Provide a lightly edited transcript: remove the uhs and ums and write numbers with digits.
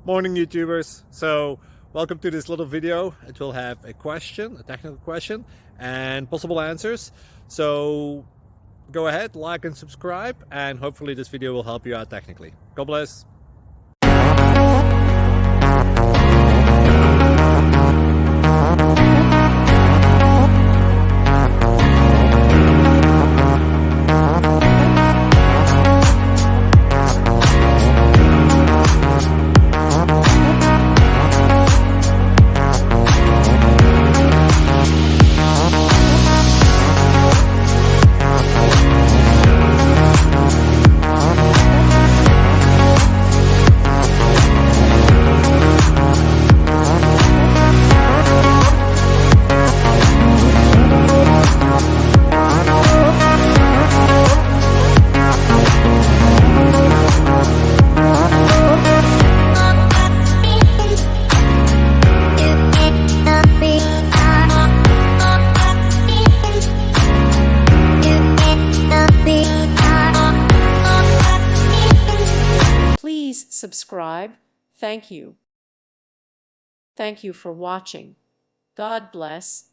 Morning YouTubers. So welcome to this little video. It will have a question, a technical question, and possible answers. So go ahead, like and subscribe, and hopefully this video will help you out technically. God bless. Please subscribe. Thank you. Thank you for watching. God bless.